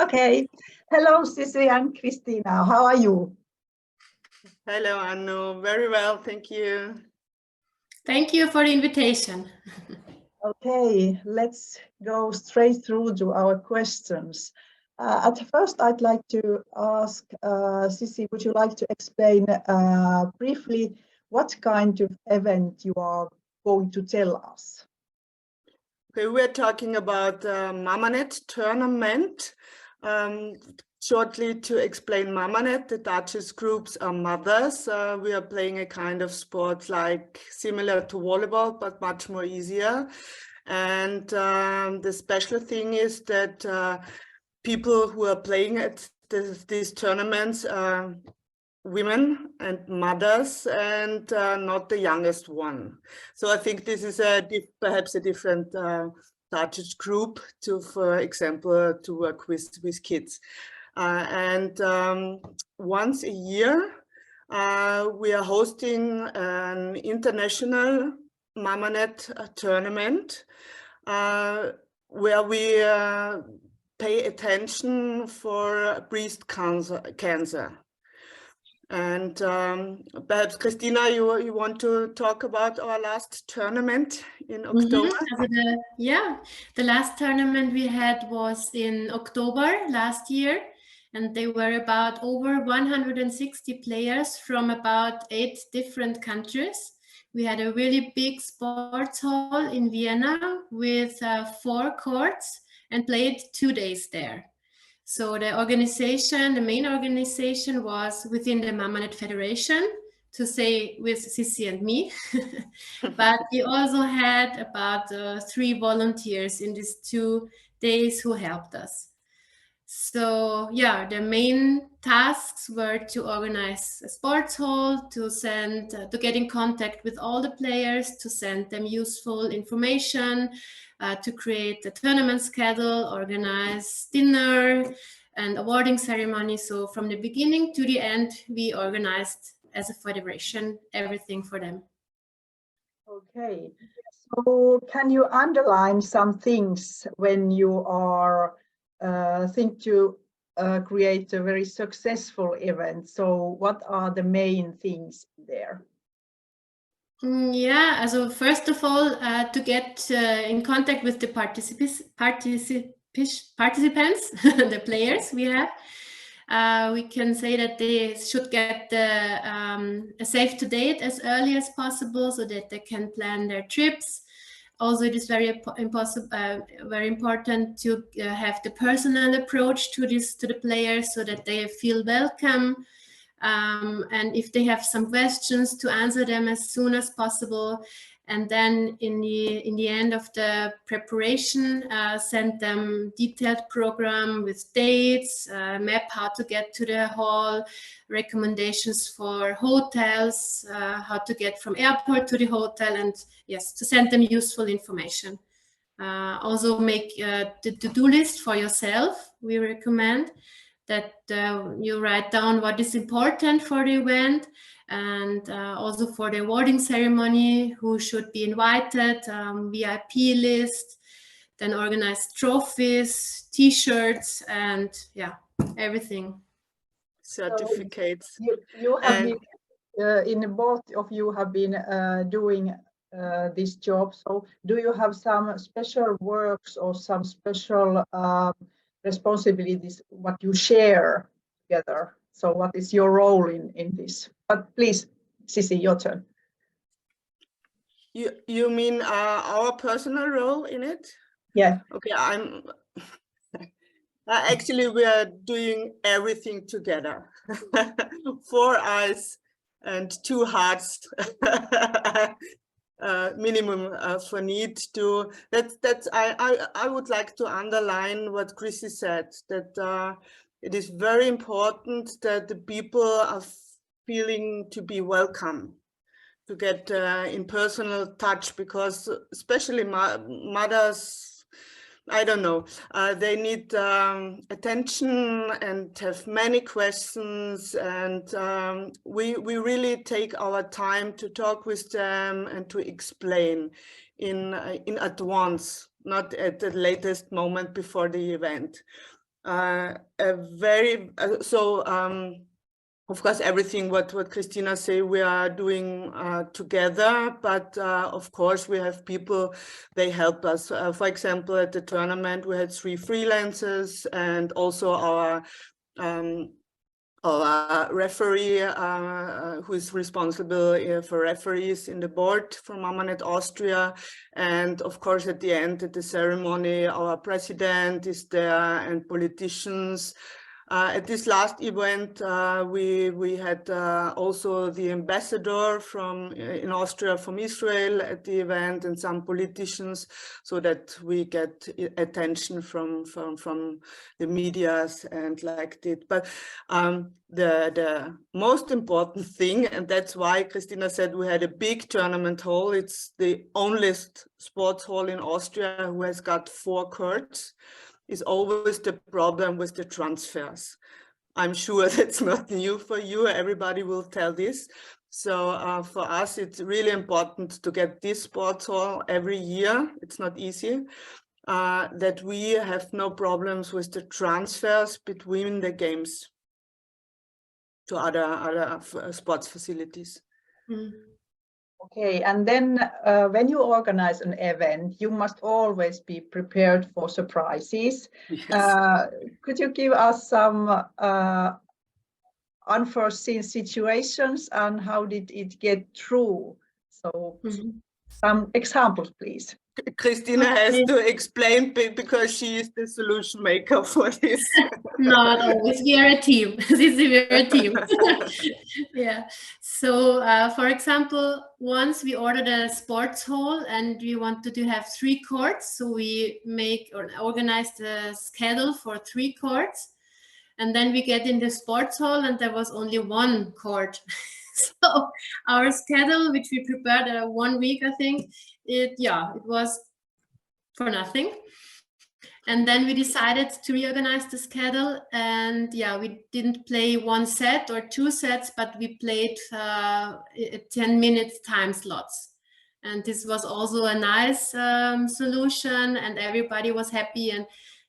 Okay. Hello, Sisi and Christina. How are you? Hello, Anu. Very well, thank you. Thank you for the invitation. Okay, let's go straight through to our questions. At first, I'd like to ask Sisi, would you like to explain briefly what kind of event you are going to tell us? Okay, we're talking about Mamanet tournament. Shortly to explain Mamanet, the Duchess groups are mothers. We are playing a kind of sport like similar to volleyball, but much more easier. And the special thing is that people who are playing at these tournaments are women and mothers, and not the youngest one. So I think this is perhaps a different Duchess group to, for example, to work with kids. And once a year, we are hosting an international Mamanet tournament where we pay attention for breast cancer. And perhaps Christina, you want to talk about our last tournament in October? The last tournament we had was in October last year, and they were about over 160 players from about 8 different countries. We had a really big sports hall in Vienna with 4 courts and played 2 days there. So the main organization was within the Mamanet Federation, to say with Sisi and me. But we also had about 3 volunteers in these 2 days who helped us. So yeah, the main tasks were to organize a sports hall, to get in contact with all the players, to send them useful information, to create a tournament schedule, organize dinner and awarding ceremony. So from the beginning to the end, we organized as a federation everything for them. Okay, so can you underline some things when you are think to create a very successful event? So what are the main things there? Yeah, so first of all, to get in contact with the participants, the players we have, we can say that they should get a save to date as early as possible so that they can plan their trips. Also, it is very important to have the personal approach to the players so that they feel welcome. And if they have some questions, to answer them as soon as possible. And then in the end of the preparation, send them detailed program with dates, map how to get to the hall, recommendations for hotels, how to get from airport to the hotel, and yes, to send them useful information. Also make the to-do list for yourself. We recommend that you write down what is important for the event, and also for the awarding ceremony, who should be invited, VIP list, then organize trophies, t-shirts, and yeah, everything. Certificates. So you have been, in both of you have been doing this job. So do you have some special works or some special responsibilities what you share together? So what is your role in this? But please, Sisi, your turn. You mean our personal role in it? Yeah. Okay, actually we are doing everything together. 4 eyes and 2 hearts. Minimum for need to. I would like to underline what Chrissy said, that it is very important that the people are feeling to be welcome, to get in personal touch, because especially mothers, I don't know, they need attention and have many questions, and we really take our time to talk with them and to explain in advance, not at the latest moment before the event. Of course, everything what Christina say we are doing together, but of course we have people, they help us. For example, at the tournament we had 3 freelancers, and also our referee who is responsible for referees in the board from Mamanet Austria. And of course, at the end of the ceremony, our president is there and politicians. At this last event, we had also the ambassador from in Austria from Israel at the event, and some politicians, so that we get attention from the medias and like that. But the most important thing, and that's why Christina said we had a big tournament hall. It's the only sports hall in Austria who has got 4 courts. Is always the problem with the transfers. I'm sure that's not new for you. Everybody will tell this. So for us, it's really important to get this sports hall every year. It's not easy. That we have no problems with the transfers between the games to other sports facilities. Mm. Okay, and then when you organize an event, you must always be prepared for surprises. Yes. Could you give us some unforeseen situations, and how did it get through? So some examples, please. Christina has to explain because she is the solution maker for this. Not always. We are a team. We are a team. Yeah. So, for example, once we ordered a sports hall and we wanted to have 3 courts. So we make or organized a schedule for 3 courts. And then we get in the sports hall and there was only 1 court. So our schedule, which we prepared 1 week, I think, it was for nothing. And then we decided to reorganize the schedule, and we didn't play 1 set or 2 sets, but we played 10 minutes time slots. And this was also a nice solution, and everybody was happy. And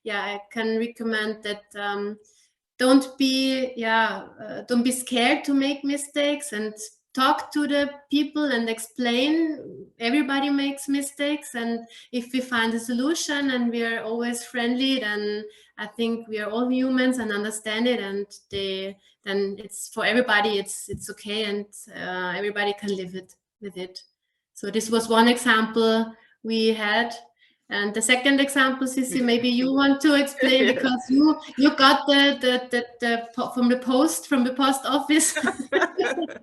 I can recommend that don't be scared to make mistakes, and talk to the people and explain. Everybody makes mistakes, and if we find a solution and we are always friendly, then I think we are all humans and understand it, and then it's for everybody, it's okay, and everybody can live with it. So this was one example we had. And the second example, Sissi, maybe you want to explain, because you got the from the post office.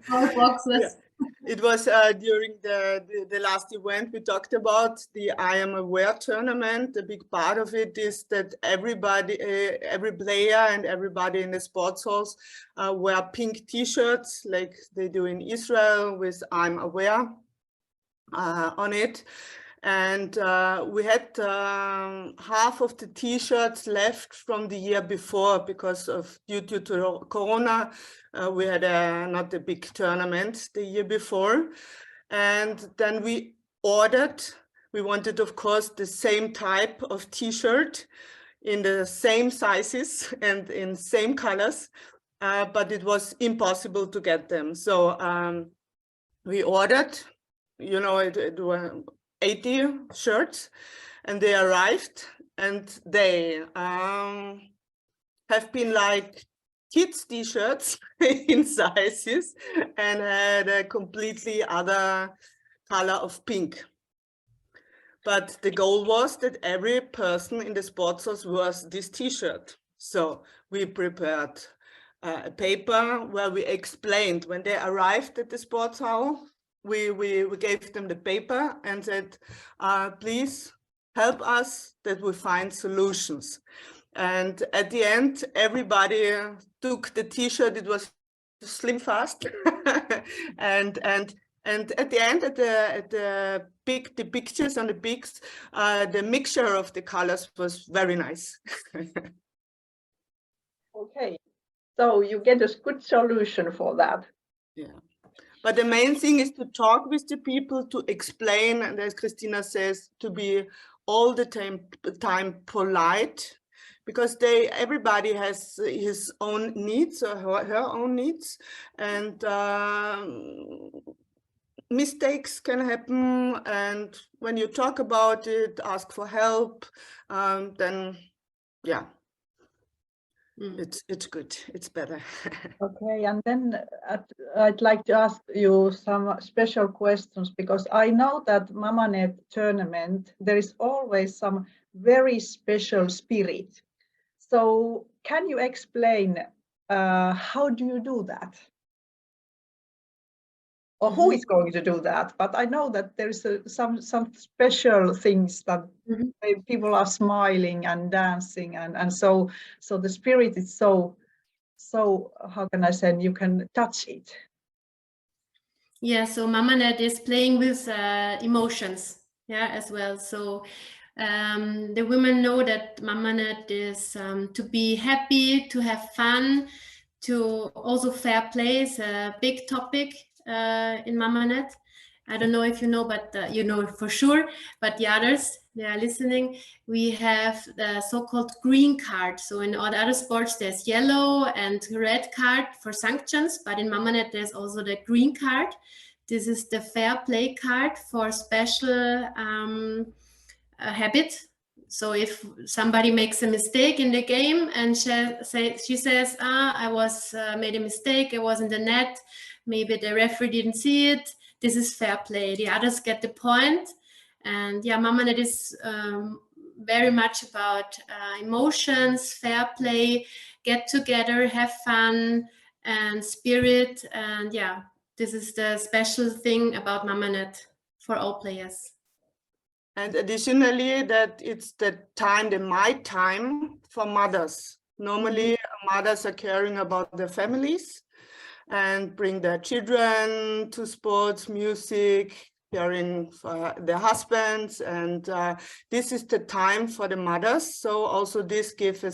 Our boxes. Yeah. It was during the last event we talked about the I Am Aware tournament. A big part of it is that everybody, every player and everybody in the sports halls wear pink T-shirts like they do in Israel with I'm Aware on it. And we had half of the T-shirts left from the year before because of due to Corona. We had not a big tournament the year before. And then we ordered, we wanted, of course, the same type of T-shirt in the same sizes and in same colors, but it was impossible to get them. So we ordered, you know, it was 80 shirts, and they arrived, and they have been like kids T-shirts in sizes and had a completely other color of pink. But the goal was that every person in the sports house wears this T-shirt. So we prepared a paper where we explained when they arrived at the sports hall. We gave them the paper and said, please help us that we find solutions. And at the end, everybody took the T-shirt. It was slim fast. and at the end, at the pictures on the pics, the mixture of the colors was very nice. Okay, so you get a good solution for that. Yeah. But the main thing is to talk with the people, to explain, and as Christina says, to be all the time polite, because everybody has his own needs or her own needs, and mistakes can happen. And when you talk about it, ask for help, then yeah, it's good, it's better. Okay, and then I'd like to ask you some special questions, because I know that Mamanet tournament, there is always some very special spirit. So can you explain how do you do that? Or who is going to do that? But I know that there's some special things that people are smiling and dancing, and so the spirit is so how can I say, you can touch it. Yeah, so Mamanet is playing with emotions, yeah, as well. So the women know that Mamanet is to be happy, to have fun, to also fair play is a big topic in Mamanet. I don't know if you know, but you know for sure, but the others, they are listening. We have the so-called green card. So in all the other sports, there's yellow and red card for sanctions, but in Mamanet, there's also the green card. This is the fair play card for special habit. So if somebody makes a mistake in the game and she says, I was made a mistake, I was in the net, maybe the referee didn't see it, this is fair play. The others get the point. And yeah, Mamanet is very much about emotions, fair play, get together, have fun and spirit. And yeah, this is the special thing about Mamanet for all players. And additionally, that it's the my time for mothers. Normally, mothers are caring about their families and bring their children to sports, music, caring for their husbands. And this is the time for the mothers. So also this gives a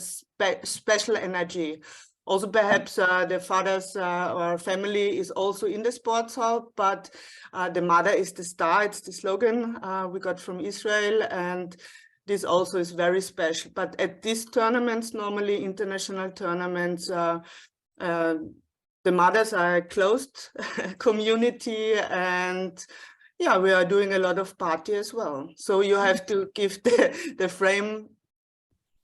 special energy. Also, perhaps the fathers or family is also in the sports hall, but the mother is the star. It's the slogan we got from Israel, and this also is very special. But at these tournaments, normally international tournaments, the mothers are a closed community, and yeah, we are doing a lot of party as well. So you have to give the frame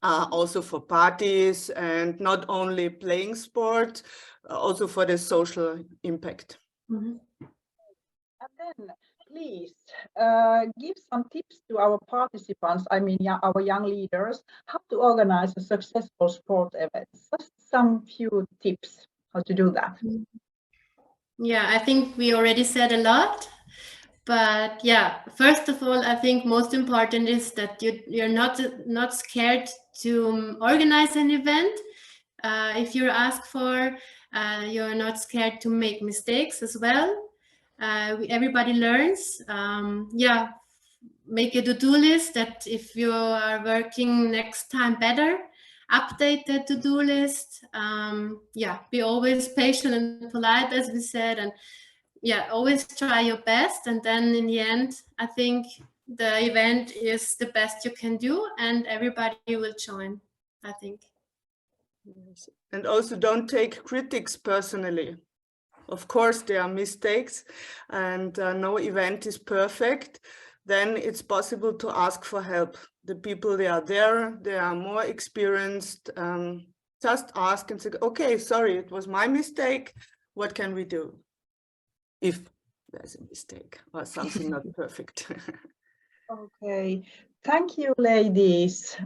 also for parties, and not only playing sport, also for the social impact. And then please give some tips to our participants, I mean our young leaders, how to organize a successful sport event. Just some few tips how to do that. Yeah, I think we already said a lot. But yeah, first of all, I think most important is that you're not scared to organize an event. If you're asked for, you're not scared to make mistakes as well. Everybody learns. Yeah, make a to-do list that if you are working next time better, update the to-do list. Yeah, be always patient and polite, as we said, and yeah, always try your best, and then in the end, I think the event is the best you can do, and everybody will join, I think. Yes. And also don't take critics personally. Of course, there are mistakes, and no event is perfect. Then it's possible to ask for help. The people, they are more experienced. Just ask and say, okay, sorry, it was my mistake. What can we do? If there's a mistake or something not perfect. Okay, thank you, ladies.